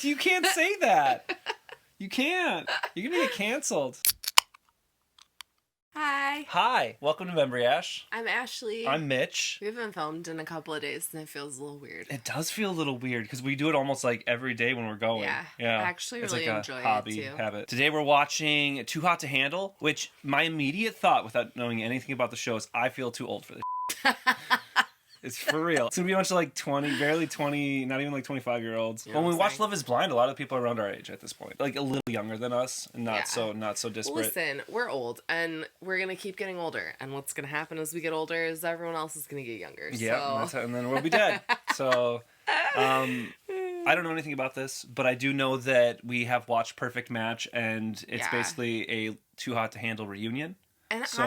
You can't say that. You can't. You're gonna get canceled. Hi. Hi. Welcome to Memory Ash. I'm Ashley. I'm Mitch. We haven't filmed in a couple of days and it feels a little weird. It does feel a little weird because we do it almost like every day when we're going. Yeah. I actually it's really like enjoy a hobby it too. habit. Today we're watching Too Hot to Handle, which my immediate thought without knowing anything about the show is I feel too old for this. It's for real. It's gonna be a bunch of like 20, barely 20, not even like 25-year-olds. You know When we what I'm watch saying? Love is Blind, a lot of people are around our age at this point. Like a little younger than us and not so disparate. Well, listen, we're old and we're going to keep getting older. And what's going to happen as we get older is everyone else is going to get younger. Yeah, So. and then we'll be dead. So, I don't know anything about this, but I do know that we have watched Perfect Match, and it's basically a Too Hot to Handle reunion. And So,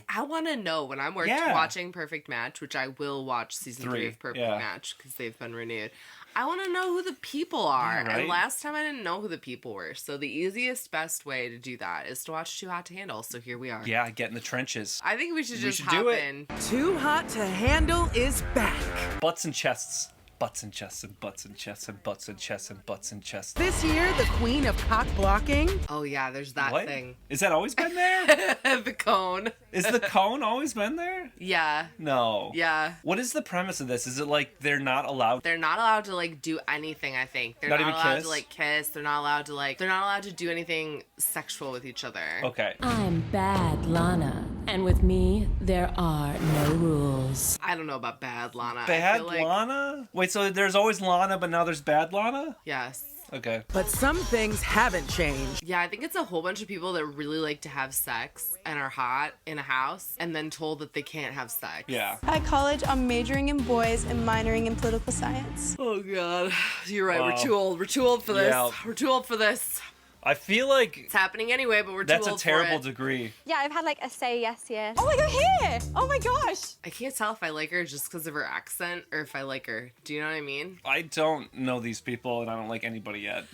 I want to know when I'm watching Perfect Match, which I will watch season 3 of Perfect Match because they've been renewed. I want to know who the people are. Yeah, right? And last time I didn't know who the people were. So the easiest, best way to do that is to watch Too Hot to Handle. So here we are. Yeah, get in the trenches. I think we should just should hop do it. in. Too Hot to Handle is back. Butts and chests. Butts and chests and butts and chests and butts and chests and butts and chests. This year, the queen of cock blocking. Oh yeah, there's that What? thing. Is that always been there? The cone. Is the cone always been there? Yeah. No. Yeah. What is the premise of this? Is it like they're not allowed? They're not allowed to like do anything, I think. They're Not not even allowed kiss? to like kiss. They're not allowed to do anything sexual with each other. Okay. I'm bad Lana, and with me, there are no rules. I don't know about bad Lana. I Bad feel like, Lana? Wait, so there's always Lana, but now there's bad Lana? Yes. Okay. But some things haven't changed. Yeah, I think it's a whole bunch of people that really like to have sex and are hot in a house and then told that they can't have sex. Yeah. At college, I'm majoring in boys and minoring in political science. Oh god. You're right, Wow. we're too old. We're too old for this. Yeah. We're too old for this. I feel like It's happening anyway, but we're too that's a old terrible for it. degree. Yeah, I've had like a say yes year. Oh my god, here! Oh my gosh! I can't tell if I like her just because of her accent or if I like her. Do you know what I mean? I don't know these people, and I don't like anybody yet.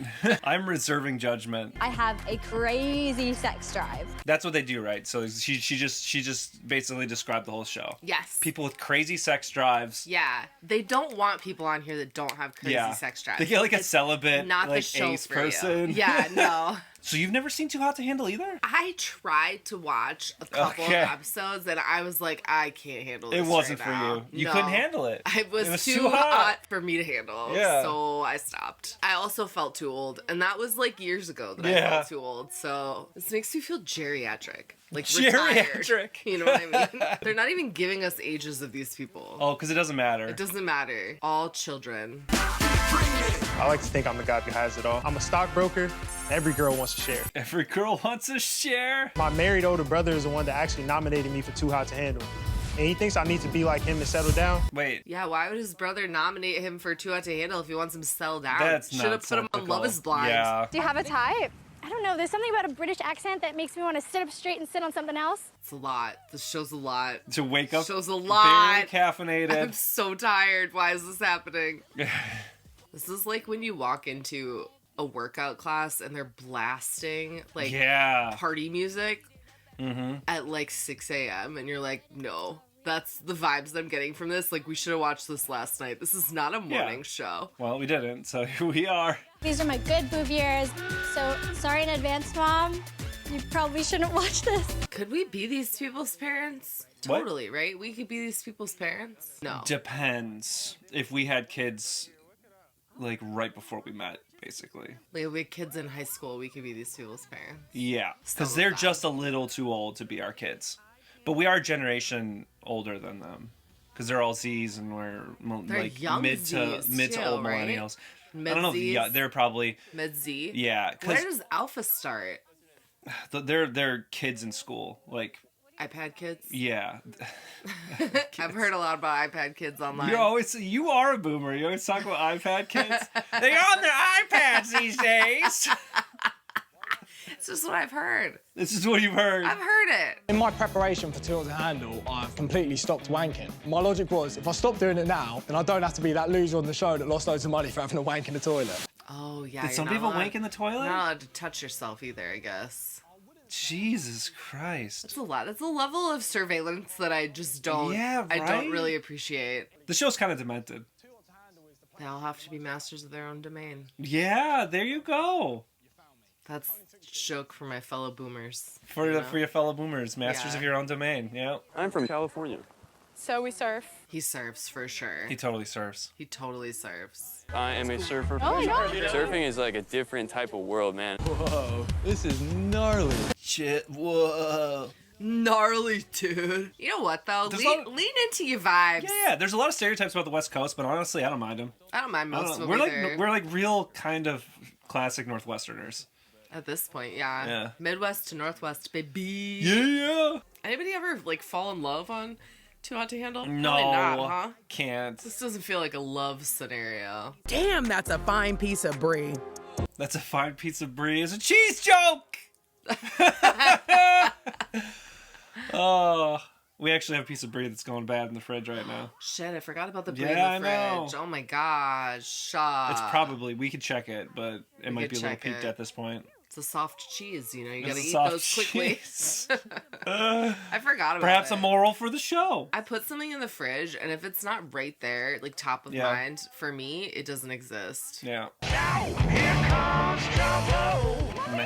I'm reserving judgment. I have a crazy sex drive. That's what they do, right? So she just basically described the whole show. Yes. People with crazy sex drives. Yeah. They don't want people on here that don't have crazy sex drives. They get like a It's celibate, not like the show ace for person. You. Yeah, no. So you've never seen Too Hot to Handle either? I tried to watch a couple of episodes and I was like, I can't handle this. It wasn't right for now. you. You No. couldn't handle it. It was It too hot for me to handle. Yeah. So I stopped. I also felt too old. And that was like years ago that I Yeah. felt too old. So this makes me feel geriatric. Like Geriatric. retired. You know what I mean? They're not even giving us ages of these people. Oh, because it doesn't matter. It doesn't matter. All children. I like to think I'm the guy who has it all. I'm a stockbroker. Every girl wants to share. Every girl wants a share. My married older brother is the one that actually nominated me for Too Hot to Handle. And he thinks I need to be like him and settle down. Wait. Yeah, why would his brother nominate him for Too Hot to Handle if he wants him to settle down? That's Should not have put him on typical. Love is Blind. Yeah. Do you have a type? I don't know, there's something about a British accent that makes me want to sit up straight and sit on something else. It's a lot. This show's a lot. To wake up Show's a lot. very caffeinated. I'm so tired. Why is this happening? This is like when you walk into a workout class and they're blasting like Yeah. party music at like 6 a.m. and you're like, no, that's the vibes that I'm getting from this. Like, we should have watched this last night. This is not a morning show. Well, we didn't, so here we are. These are my good boob years, so sorry in advance, Mom. You probably shouldn't watch this. Could we be these people's parents? What? Totally, right? We could be these people's parents? No. Depends. If we had kids, like, right before we met, basically. Like, if we had kids in high school, we could be these people's parents. Yeah. Because So they're bad. just a little too old to be our kids. But we are a generation older than them. Because they're all Z's and we're They're like young mid to Zs too, old right? millennials. I Mid don't know. Zs? Yeah, they're probably Mid-Z? yeah. Where Because does Alpha start? they're kids in school. Like iPad kids? yeah. I've heard a lot about iPad kids online. You are a boomer. You always talk about iPad kids. They're on their iPads these days. It's just what I've heard. This is what you've heard. I've heard it. In my preparation for Too Hot to Handle, I've completely stopped wanking. My logic was, if I stop doing it now, then I don't have to be that loser on the show that lost loads of money for having a wank in the toilet. Oh, yeah. Did some people wank in the toilet? You're not allowed to touch yourself either, I guess. Jesus Christ. That's a lot. That's a level of surveillance that I just don't. Yeah, I don't right? really appreciate. The show's kind of demented. They all have to be masters of their own domain. Yeah, there you go. That's a joke for my fellow boomers. For your fellow boomers, masters of your own domain. Yeah. I'm from California. So we surf. He surfs for sure. He totally surfs. He totally surfs. I am a surfer. Oh my God. Surfing is like a different type of world, man. Whoa, this is gnarly. Shit. Whoa. Gnarly, dude. You know what, though? Lean into your vibes. Yeah, there's a lot of stereotypes about the West Coast, but honestly, I don't mind them. I don't mind most of them We're either. like real kind of classic Northwesterners. At this point, yeah. Yeah. Midwest to Northwest, baby. Yeah. Anybody ever, like, fall in love on Too Hot to Handle? No. Probably not, huh? Can't. This doesn't feel like a love scenario. Damn, that's a fine piece of brie. That's a fine piece of brie. It's a cheese joke. Oh, we actually have a piece of brie that's going bad in the fridge right now. Shit, I forgot about the brie Yeah, in the I know. fridge. Oh my gosh. It's probably, we could check it, but it might could be a little check peaked it. at this point. It's a soft cheese, you know, you It's gotta a eat soft those quickly. cheese. I forgot about Perhaps it. a moral for the show. I put something in the fridge, and if it's not right there, like top of mind, for me, it doesn't exist. Yeah.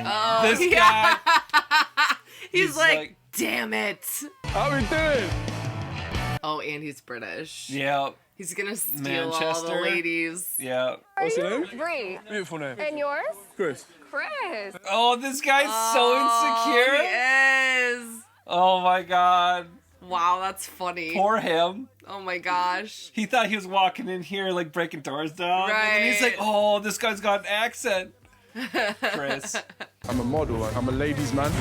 Oh, This yeah. guy. He's like, damn it. How we doing? Oh, and he's British. Yeah. He's gonna steal all the Manchester. ladies. Yeah. What's your name? Bree. Beautiful name. And yours? Chris. Chris. Oh, this guy's so insecure. He is. Oh my god. Wow, that's funny. Poor him. Oh my gosh. He thought he was walking in here like breaking doors down. And he's like, oh, this guy's got an accent. Chris. I'm a model. I'm a ladies' man.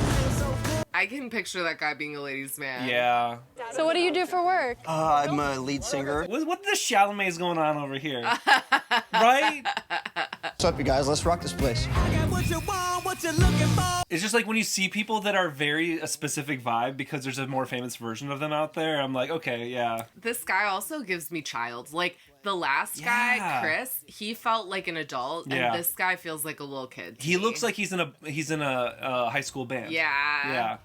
I can picture that guy being a ladies' man. Yeah. So what do you do for work? I'm a lead singer. What the Chalamet is going on over here? Right? What's up, you guys? Let's rock this place. It's just like when you see people that are very a specific vibe because there's a more famous version of them out there, I'm like, okay, yeah. This guy also gives me childs. Like, the last guy, Chris, he felt like an adult, and this guy feels like a little kid. He looks like he's in a high school band. Yeah. Yeah.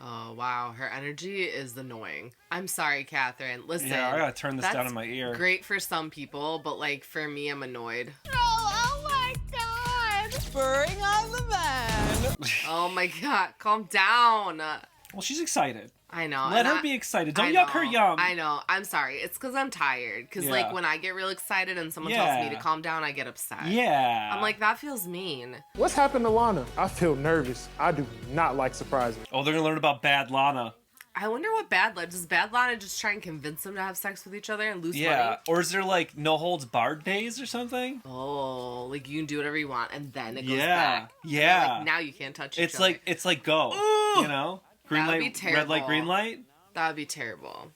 Oh, wow. Her energy is annoying. I'm sorry, Catherine. Listen. Yeah, I gotta turn this down in my ear. Great for some people, but, like, for me, I'm annoyed. Oh my God. Bring on the man. Oh my God. Calm down. Well, she's excited. I know. Let her be excited. Don't yuck her yum. I know. I'm sorry. It's because I'm tired. Because, like, when I get real excited and someone tells me to calm down, I get upset. Yeah. I'm like, that feels mean. What's happened to Lana? I feel nervous. I do not like surprises. Oh, they're gonna learn about bad Lana. I wonder what does Bad Lana just try and convince them to have sex with each other and lose money? Or is there like no holds barred days or something? Oh, like you can do whatever you want and then it goes Yeah. back. Yeah. Like, now you can't touch each other. It's like go. You know? Green That would light, be terrible. red light, green light. That would be terrible.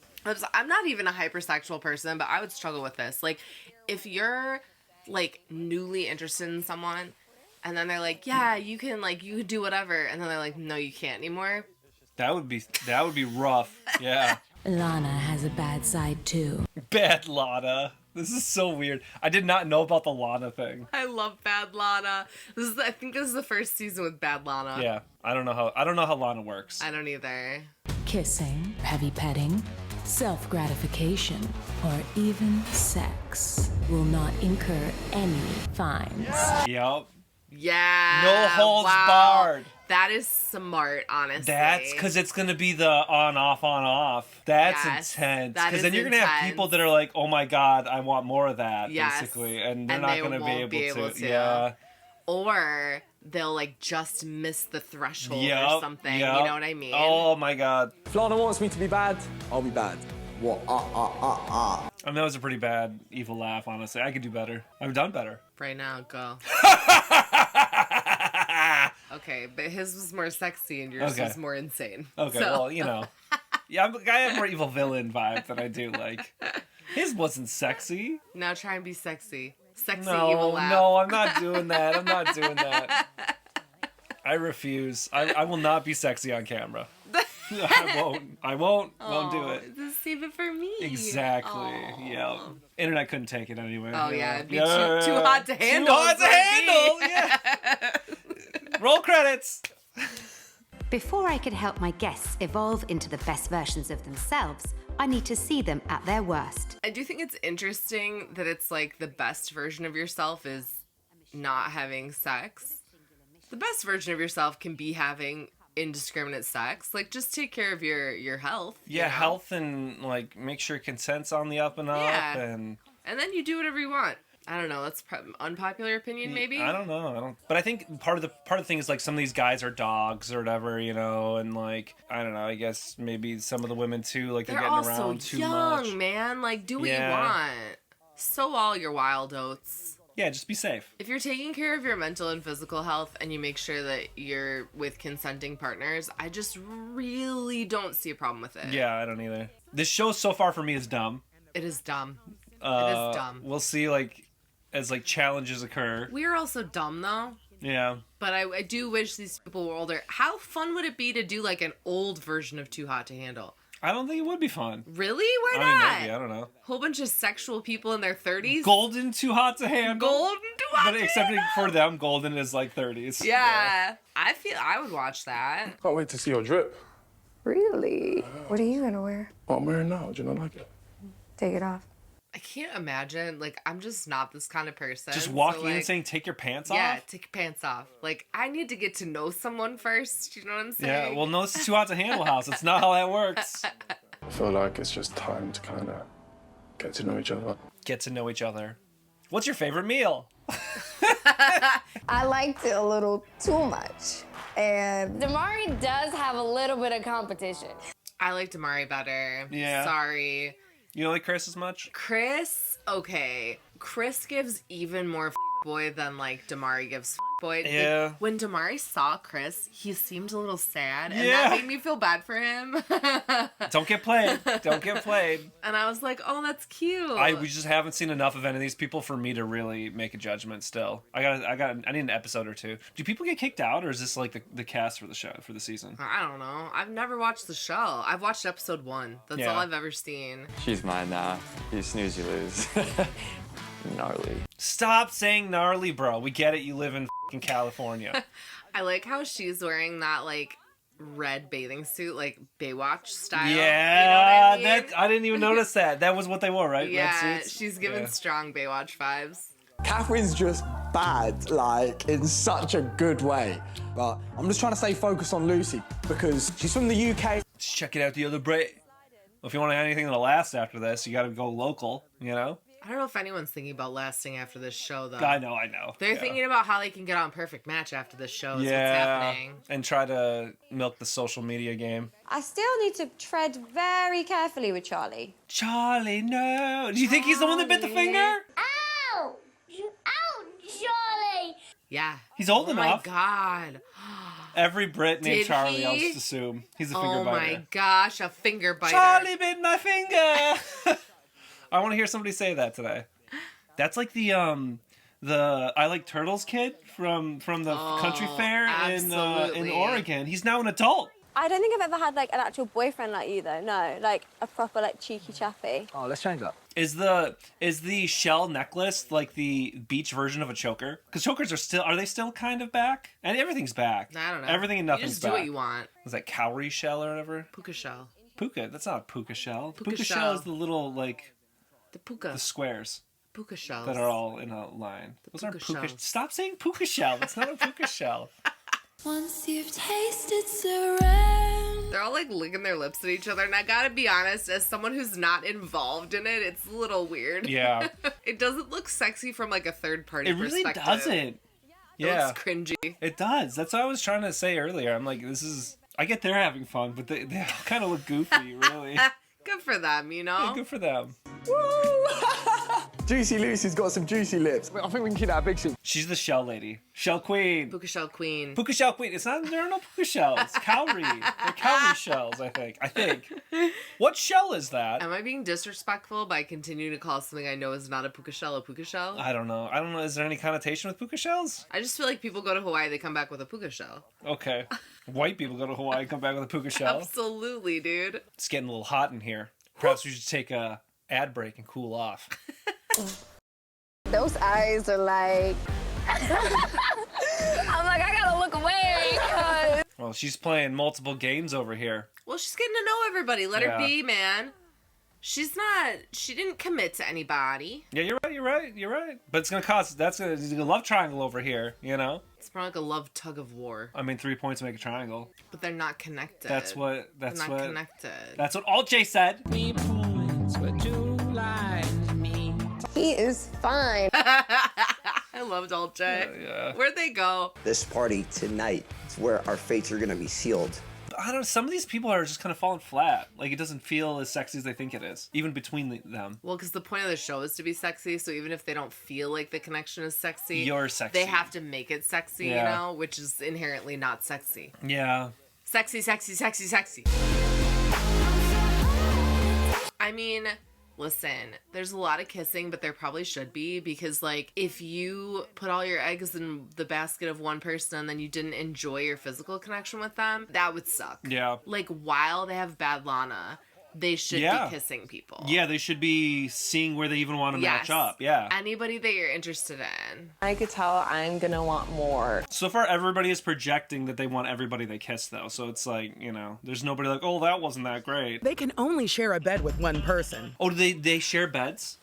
I'm not even a hypersexual person, but I would struggle with this. Like, if you're, like, newly interested in someone, and then they're like, yeah, you can do whatever, and then they're like, no, you can't anymore. That would be rough. Yeah. Lana has a bad side too. Bad Lana. This is so weird. I did not know about the Lana thing. I love Bad Lana. I think this is the first season with Bad Lana. Yeah. I don't know how Lana works. I don't either. Kissing, heavy petting, self-gratification, or even sex will not incur any fines. Yep. Yeah. No holds barred. That is smart, honestly. That's because it's going to be the on-off. That's intense. Because then you're going to have people that are like, oh my God, I want more of that, basically. And they're not going to be able to. Yeah. Or they'll like just miss the threshold or something. You know what I mean? Oh my God. If Lana wants me to be bad, I'll be bad. What? I mean, that was a pretty bad, evil laugh, honestly. I could do better. I've done better. Right now, go. Okay, but his was more sexy and yours was more insane. Okay, well, you know. Yeah, I have more evil villain vibe than I do, like. His wasn't sexy. Now try and be sexy. Sexy evil laugh. No, I'm not doing that. I'm not doing that. I refuse. I will not be sexy on camera. I won't do it. Just save it for me. Exactly. Yeah. Internet couldn't take it anyway. Oh yeah, it'd be too hot to handle. Too hot to handle. Yeah. Roll credits. Before I could help my guests evolve into the best versions of themselves, I need to see them at their worst. I do think it's interesting that it's like the best version of yourself is not having sex. The best version of yourself can be having indiscriminate sex. Like, just take care of your health. Yeah, you know? health, and like make sure consent's on the up and up. Yeah. And then you do whatever you want. I don't know. That's unpopular opinion, maybe. I don't know. But I think part of the thing is like some of these guys are dogs or whatever, you know, and like I don't know. I guess maybe some of the women too, like they're getting also around too young, much. man. Like, do what you want. Sow all your wild oats. Yeah, just be safe. If you're taking care of your mental and physical health and you make sure that you're with consenting partners, I just really don't see a problem with it. Yeah, I don't either. This show so far for me is dumb. It is dumb. It is dumb. We'll see, like, as like challenges occur. We're also dumb though. Yeah. But I do wish these people were older. How fun would it be to do like an old version of Too Hot to Handle? I don't think it would be fun. Really? Why I not? mean, maybe. I don't know. Whole bunch of sexual people in their 30s. Golden Too Hot to Handle. Golden Too Hot. But except for them, Golden is like 30s. Yeah. I feel I would watch that. Can't wait to see your drip. Really? What are you gonna wear? What I'm wearing now, do you not like it? Take it off. I can't imagine. Like, I'm just not this kind of person. Just walking so, in like, and saying, take your pants yeah, off? take your pants off. Like, I need to get to know someone first. You know what I'm saying? Yeah, well, no, this is Too Hot to Handle house. It's not how that works. I feel like it's just time to kind of get to know each other. Get to know each other. What's your favorite meal? I liked it a little too much. And Damari does have a little bit of competition. I like Damari better. Yeah. Sorry. You don't like Chris as much? Chris, okay. Chris gives even more boy than like Damari gives boy. Yeah. When Damari saw Chris, he seemed a little sad, and Yeah. that made me feel bad for him. Don't get played. Don't get played. And I was like, oh, that's cute. We just haven't seen enough of any of these people for me to really make a judgment still. I need an episode or two. Do people get kicked out, or is this like the cast for the show, for the season? I don't know. I've never watched the show. I've watched episode 1. That's Yeah. all I've ever seen. She's mine now. You snooze, you lose. Gnarly. Stop saying gnarly, bro. We get it. You live in fucking California. I like how she's wearing that like red bathing suit, like Baywatch style. Yeah, you know what I mean? I didn't even notice that. That was what they wore, right? Yeah, Red suits? she's giving strong Baywatch vibes. Catherine's just bad, like, in such a good way. But I'm just trying to stay focused on Lucy because she's from the UK. Just check it out the other break. Well, if you want anything that'll last after this, you got to go local, you know? I don't know if anyone's thinking about lasting after this show, though. I know. They're Yeah. thinking about how they can get on Perfect Match after this show. Is what's Yeah, happening. and try to milk the social media game. I still need to tread very carefully with Charlie. Charlie, no. Do you think he's the one that bit the finger? Ow! Ow, Charlie! Yeah. He's old oh enough. Oh, my God. Every Brit named Did Charlie, I'll he? just assume. He's a finger Oh, biter. my gosh, a finger biter. Charlie bit my finger! I want to hear somebody say that today. That's like the I Like Turtles kid from the country fair in Oregon. He's now an adult. I don't think I've ever had, like, an actual boyfriend like you, though. No, like, a proper, like, cheeky chappy. Oh, let's change that. Is the shell necklace like the beach version of a choker? Because chokers are they still kind of back? And everything's back. I don't know. Everything and You nothing's just back. do what you want. Was that cowrie shell or whatever? Puka shell. Puka. That's not a puka shell. Puka Puka shell shell. is the little like The puka. the squares Puka shells. that are all in a line. Those aren't puka puka. shells. Stop saying puka shell. It's not a puka shell. Once you've tasted surround. They're all like licking their lips at each other, and I gotta be honest, as someone who's not involved in it, it's a little weird. Yeah. It doesn't look sexy from like a third party It really perspective. doesn't. It Yeah. looks cringy. It does. That's what I was trying to say earlier. I'm like, I get they're having fun, but they all kind of look goofy, really. Good for them, you know? Yeah, good for them. Juicy Lucy's got some juicy lips. I think we can keep that a big secret. She's the shell lady. Shell queen. Puka shell queen. Puka shell queen. There are no puka shells. It's cowrie. They're cowrie shells, I think. What shell is that? Am I being disrespectful by continuing to call something I know is not a puka shell a puka shell? I don't know. Is there any connotation with puka shells? I just feel like people go to Hawaii, they come back with a puka shell. Okay. White people go to Hawaii and come back with a puka shell. Absolutely, dude. It's getting a little hot in here. Perhaps we should take a ad break and cool off. those eyes are like... I'm like, I gotta look away. 'Cause... Well, she's playing multiple games over here. Well, she's getting to know everybody. Let her Yeah. be, man. She didn't commit to anybody. Yeah, you're right. But it's gonna cost. It's a love triangle over here, you know. It's probably like a love tug of war. I mean, 3 points make a triangle. But they're not connected. That's what. They're not connected. That's what Alt J said. 3 points for 2 lines me. He is fine. I loved Alt J. Yeah. Where'd they go? This party tonight is where our fates are gonna be sealed. I don't know. Some of these people are just kind of falling flat. Like, it doesn't feel as sexy as they think it is, even between them. Well, because the point of the show is to be sexy, so even if they don't feel like the connection is sexy, You're sexy. they have to make it sexy, Yeah. you know, which is inherently not sexy. Yeah. Sexy, sexy, sexy, sexy. I mean, listen, there's a lot of kissing, but there probably should be, because, like, if you put all your eggs in the basket of one person and then you didn't enjoy your physical connection with them, that would suck. Yeah. Like, while they have bad Lana, they should Yeah. be kissing people. Yeah, they should be seeing where they even want to match up. Yeah. Anybody that you're interested in. I could tell I'm gonna want more. So far, everybody is projecting that they want everybody they kiss, though. So it's like, you know, there's nobody like, oh, that wasn't that great. They can only share a bed with one person. Oh, do they share beds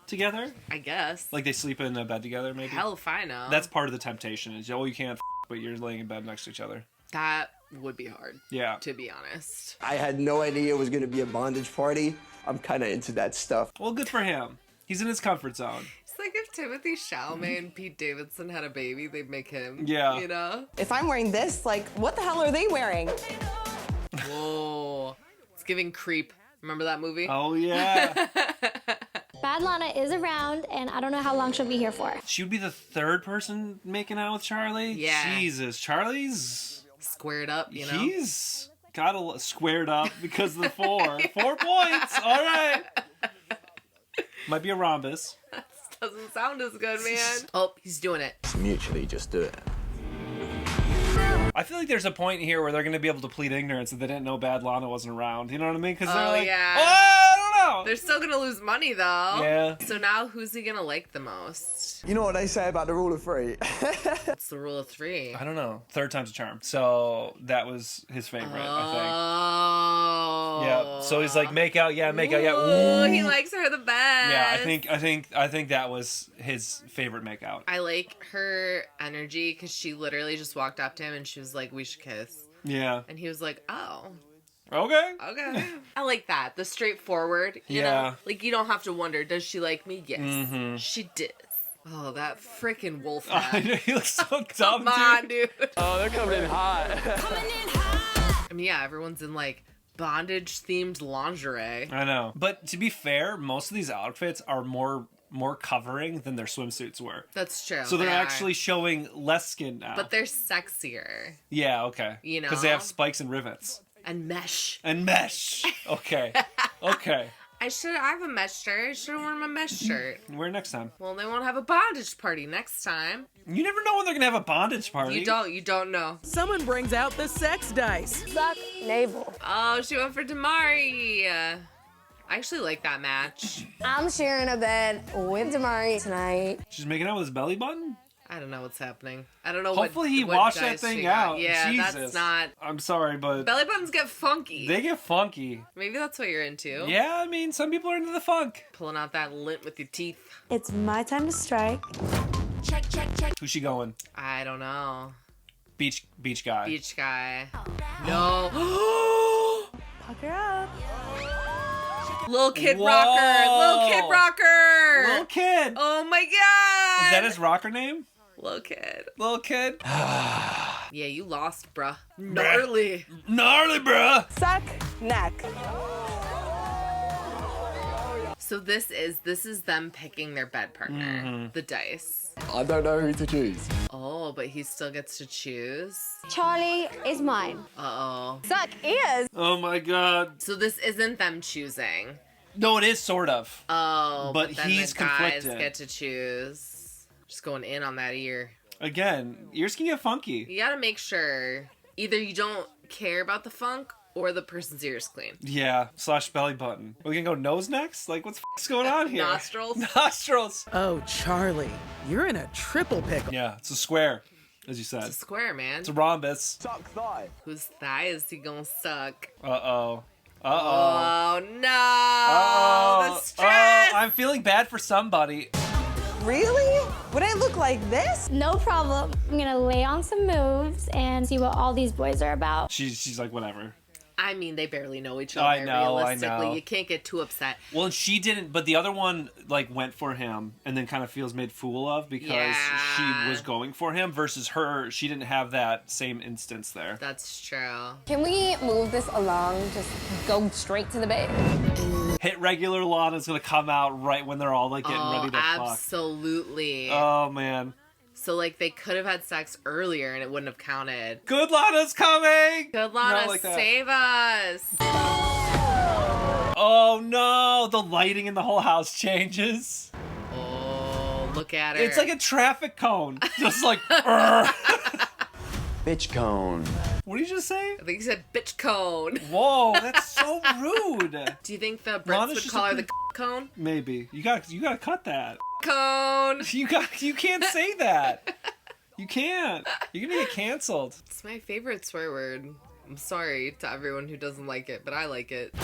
together? I guess. Like they sleep in a bed together, maybe? Hell if I know. That's part of the temptation is, oh, you can't but you're laying in bed next to each other. That would be hard. Yeah. To be honest. I had no idea it was gonna be a bondage party. I'm kind of into that stuff. Well, good for him. He's in his comfort zone. It's like if Timothy Chalamet and Pete Davidson had a baby, they'd make him. Yeah. You know? If I'm wearing this, like, what the hell are they wearing? Whoa. It's giving Creep. Remember that movie? Oh, yeah. Bad Lana is around, and I don't know how long she'll be here for. She would be the third person making out with Charlie? Yeah. Jesus. Charlie's... Squared up, you know? He's got a squared up because of the 4. 4 points. All right. Might be a rhombus. That doesn't sound as good, man. Oh, he's doing it. Mutually, just do it. I feel like there's a point here where they're going to be able to plead ignorance that they didn't know Bad Lana wasn't around. You know what I mean? Because they're like, yeah. oh, I don't know. They're still gonna lose money though. Yeah. So now who's he gonna like the most? You know what they say about the rule of 3? What's the rule of 3? I don't know. 3rd time's a charm. So that was his favorite, Oh. I think. Yeah. So he's like, make out, yeah, make out, yeah. Ooh, Ooh. he likes her the best. Yeah, I think that was his favorite make out. I like her energy because she literally just walked up to him and she was like, "We should kiss." Yeah. And he was like, "Oh." Okay. Okay. I like that. The straightforward, you know? Like, you don't have to wonder, does she like me? Yes. She did. Oh, that freaking wolf hat. I know, he looks so dumb, Come on, dude. Oh, they're coming in hot. I mean, yeah, everyone's in, like, bondage-themed lingerie. I know. But to be fair, most of these outfits are more covering than their swimsuits were. That's true. So they're they actually are. showing less skin now. But they're sexier. Yeah, okay. You know? Because they have spikes and rivets. And mesh. And mesh. Okay. Okay. I have a mesh shirt. I should have worn my mesh shirt. Where next time? Well, they won't have a bondage party next time. You never know when they're going to have a bondage party. You don't know. Someone brings out the sex dice. Suck navel. Oh, she went for Damari. I actually like that match. I'm sharing a bed with Damari tonight. She's making out with his belly button? I don't know what's happening. I don't know Hopefully he what washed dice that thing she got. out. Yeah, Jesus. that's not... I'm sorry, but... Belly buttons get funky. They get funky. Maybe that's what you're into. Yeah, I mean, some people are into the funk. Pulling out that lint with your teeth. It's my time to strike. Check, check, check. Who's she going? I don't know. Beach guy. Beach guy. No. Pucker up. Little kid Whoa. rocker. Little kid rocker. Little kid. Oh my god. Is that his rocker name? Little kid. Little kid. Yeah, you lost, bruh. Gnarly. Gnarly, bruh. Suck neck. So this is them picking their bed partner. The dice. I don't know who to choose. Oh, but he still gets to choose. Charlie is mine. Uh-oh. Suck is. Oh my god. So this isn't them choosing. No, it is sort of. Oh, But then he's the guys conflicted. get to choose. Just going in on that ear. Again, ears can get funky. You gotta make sure either you don't care about the funk or the person's ears clean. Yeah, / belly button. Are we gonna go nose next? Like, what's going on here? Nostrils. Nostrils. Oh, Charlie, you're in a triple pickle. Yeah, it's a square, as you said. It's a square, man. It's a rhombus. Suck thigh. Whose thigh is he gonna suck? Uh-oh. Oh no! Uh-oh. The stress. I'm feeling bad for somebody. Really? Would I look like this? No problem. I'm gonna lay on some moves and see what all these boys are about. She's like, whatever. I mean, they barely know each other. I know. Realistically, you can't get too upset. Well, and she didn't, but the other one like went for him and then kind of feels made fool of because she was going for him versus her. She didn't have that same instance there. That's true. Can we move this along? Just go straight to the bed. Hit regular Lana's gonna come out right when they're all like getting ready to fuck. Absolutely. Oh man. So like they could have had sex earlier and it wouldn't have counted. Good Lana's coming. Good Lana, like save us. Oh no, the lighting in the whole house changes. Oh, look at her. It's like a traffic cone. Just like Bitch cone. What did you just say? I think you said bitch cone. Whoa, that's so rude. Do you think the Brits Lana's would just call her a the cone? Maybe. You gotta cut that. Cone. You can't say that. You can't. You're gonna get canceled. It's my favorite swear word. I'm sorry to everyone who doesn't like it, but I like it.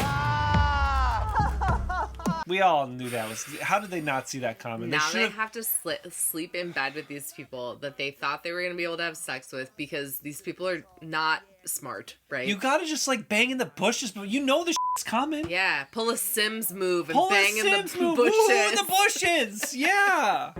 We all knew that was. How did they not see that coming? Now they have to sleep in bed with these people that they thought they were going to be able to have sex with because these people are not smart, right? You gotta just like bang in the bushes, but you know the shit's coming. Yeah, pull a Sims move and Pull bang a in the Sims move. bushes. Woo in the bushes. Yeah.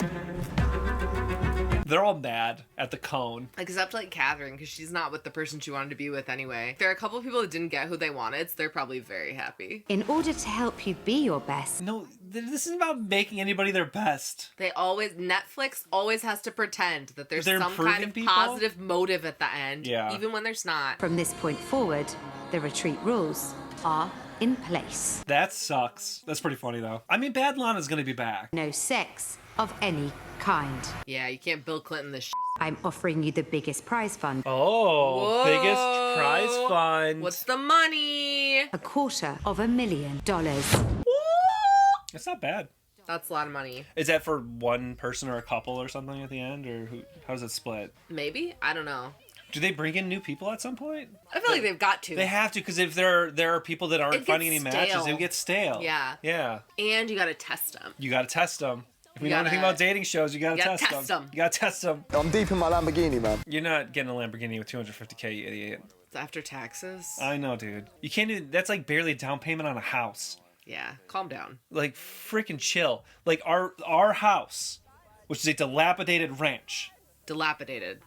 They're all mad at the cone. Except like Catherine, because she's not with the person she wanted to be with anyway. There are a couple of people that didn't get who they wanted, so they're probably very happy. In order to help you be your best. No, this isn't about making anybody their best. Netflix always has to pretend that there's They're some kind improving of people? positive motive at the end, Yeah. even when there's not. From this point forward, the retreat rules are in place. That sucks. That's pretty funny though. I mean, Bad Lana's gonna be back. No sex of any kind. Yeah, you can't Bill Clinton this shit. I'm offering you the biggest prize fund. Oh, Whoa. biggest prize fund. What's the money? $250,000. That's not bad. That's a lot of money. Is that for one person or a couple or something at the end, or how does it split? Maybe? I don't know. Do they bring in new people at some point? I feel like they've got to. They have to, because if there are people that aren't finding any matches, it gets stale. Yeah. Yeah. And you gotta test them. You gotta test them. If we You know gotta- anything about dating shows, you gotta test them. You gotta test them. I'm deep in my Lamborghini, man. You're not getting a Lamborghini with $250K, you idiot. It's after taxes. I know, dude. You can't do. That's like barely a down payment on a house. Yeah, calm down. Like freaking chill. Like our house, which is a dilapidated ranch. Dilapidated.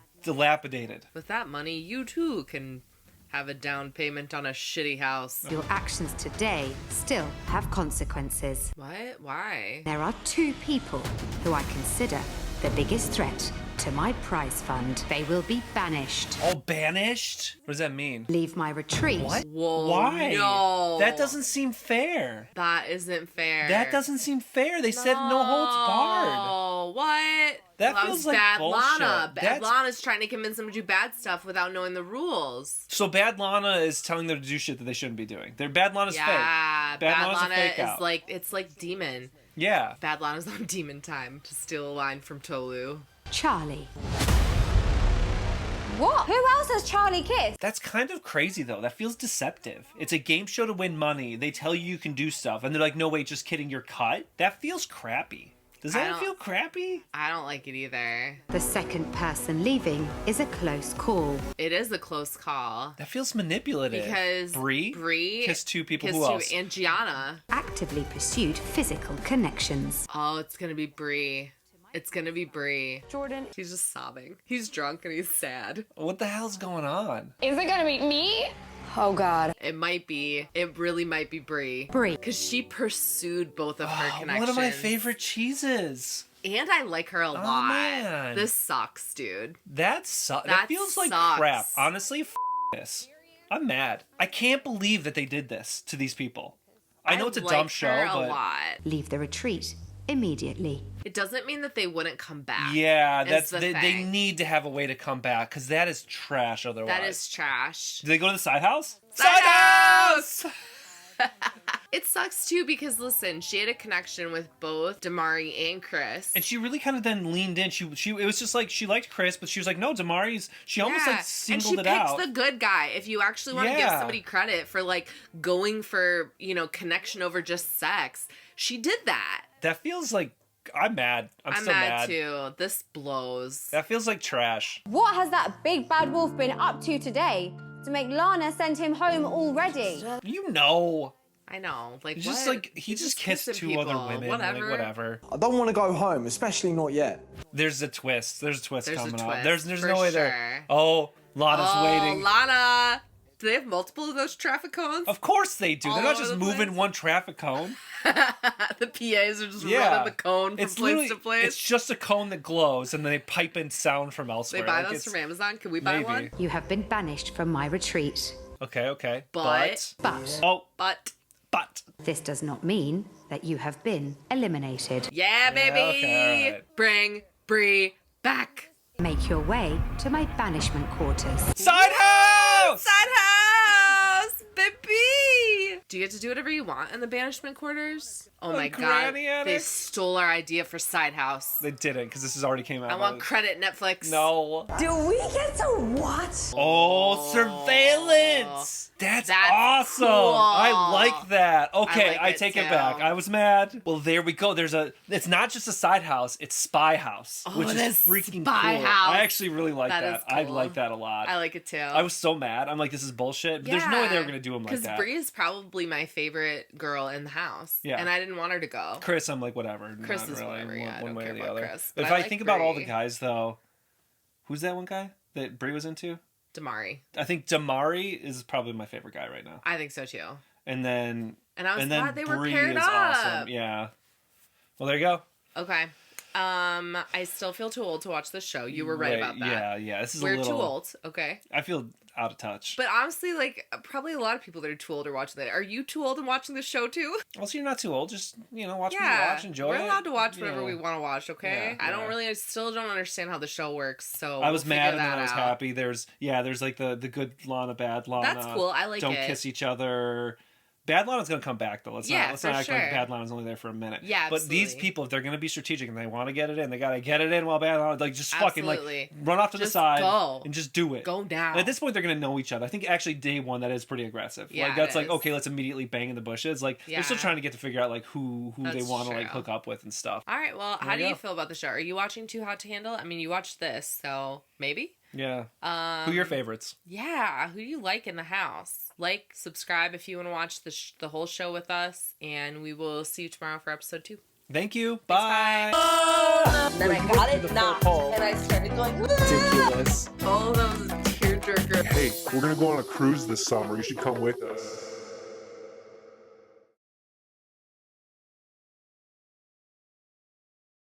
With that money, you too can have a down payment on a shitty house. Your actions today still have consequences. What? Why? There are two people who I consider the biggest threat to my prize fund. They will be banished. Oh, banished? What does that mean? Leave my retreat. What? Whoa, Why? no. That doesn't seem fair. That isn't fair. That doesn't seem fair. They said no holds barred. Oh, what? That Well, feels was like bad bullshit. Lana. Bad That's- Lana's trying to convince them to do bad stuff without knowing the rules. So Bad Lana is telling them to do shit that they shouldn't be doing. Bad Lana's fake. Yeah, Bad Lana's Lana a fake is out. like, it's like Demon. Yeah. Bad Lana's on Demon time, to steal a line from Tolu. Charlie. What? Who else has Charlie kissed? That's kind of crazy, though. That feels deceptive. It's a game show to win money. They tell you can do stuff, and they're like, no, wait, just kidding, you're cut? That feels crappy. Does that feel crappy? I don't like it either. The second person leaving is a close call. It is a close call. That feels manipulative. Because Bree kissed two people. kissed Who else? and Gianna. Actively pursued physical connections. Oh, it's gonna be Bree. It's gonna be Bree. Jordan. He's just sobbing. He's drunk and he's sad. What the hell's going on? Is it gonna be me? Oh God. It might be. It really might be Bree. Bree. Because she pursued both of her connections. One of my favorite cheeses. And I like her a lot. Man. This sucks, dude. That feels like sucks. crap. Honestly, this. I'm mad. I can't believe that they did this to these people. I know it's a dumb show, her but a lot. Leave the retreat immediately. It doesn't mean that they wouldn't come back. yeah, is that's the they thing. need to have a way to come back because that is trash. Otherwise, That is trash. Do they go to the side house? Side house! It sucks too because listen, she had a connection with both Damari and Chris. And she really kind of then leaned in. She it was just like she liked Chris, but she was like, no, Damari's. She almost like singled it out. And she picks the good guy. If you actually want to give somebody credit for like going for, you know, connection over just sex, she did that. That feels like I'm mad. I'm still mad too. This blows. That feels like trash. What has that big bad wolf been up to today to make Lana send him home already? You know. I know. Like, just like he just kissed two other women. Whatever. Like, whatever. I don't want to go home, especially not yet. There's a twist. There's a twist coming up. There's for no way there. Oh, Lana's waiting. Lana. Do they have multiple of those traffic cones? Of course they do. They're not just moving one traffic cone. The PAs are just running the cone from place to place. It's just a cone that glows, and then they pipe in sound from elsewhere. They buy those from Amazon? Can we buy one? You have been banished from my retreat. Okay. But. But. This does not mean that you have been eliminated. Yeah, baby! Okay, right. Bring Bree back. Make your way to my banishment quarters. Side house! Side house! Baby! Do you get to do whatever you want in the banishment quarters? Oh my god. They stole our idea for Side House. They didn't, because this has already came out. I want credit, Netflix. No. Do we get to watch? Oh, surveillance! That's awesome! cool. I like that. Okay, I like take it it back. too. I was mad. Well, there we go. It's not just a side house, it's Spy House, which is freaking Spy cool. House. I actually really like that. Is I cool. like that a lot. I like it too. I was so mad. I'm like, this is bullshit. But there's no way they were gonna do him like that. Because Bree is probably my favorite girl in the house. Yeah. And I didn't want her to go. Chris, I'm like, whatever. Chris Not is really. whatever, yeah, I One don't way care or the about other. Chris, But if but I I like think about all the Bree. guys, though, who's that one guy that Bree was into? Damari. I think Damari is probably my favorite guy right now. I think so too. And then I was glad they were Bree paired is up. awesome. Yeah. Well, there you go. Okay. I still feel too old to watch this show. You were right about that. Yeah. This is We're a little too old. Okay. I feel out of touch. But honestly, like, probably a lot of people that are too old are watching that. Are you too old and watching the show too? Also, you're not too old. Just, watch what you Yeah. watch, enjoy We're it. allowed to watch whatever we want to watch, okay? Yeah, I still don't understand how the show works, so I was we'll mad figure and then that I was out. happy. There's like the good Lana, bad Lana. That's cool. I like Don't it. kiss each other. Not gonna come back though. Let's not act sure. like Bad Lana's only there for a minute. Yeah, But these absolutely. people, if they're gonna be strategic and they want to get it in, they gotta get it in while Bad Lana just fucking Absolutely. run off to the Just side go. and just do it. Go down. And at this point, they're gonna know each other. I think actually day one that is pretty aggressive. Yeah, That's it like is. okay, let's immediately bang in the bushes. Like they're still Yeah. trying to get to figure out like who they That's want to like true. hook up with and stuff. All right, well, how There do you you go. feel about the show? Are you watching Too Hot to Handle? I mean, you watched this, so maybe? Yeah. Who are your favorites? Yeah, who do you like in the house? Like, subscribe if you want to watch the whole show with us, and we will see you tomorrow for episode 2. Thank you. Bye. And then I got it knocked, and I started going, Ridiculous. Oh, that was a tearjerker. Hey, we're gonna go on a cruise this summer. You should come with us.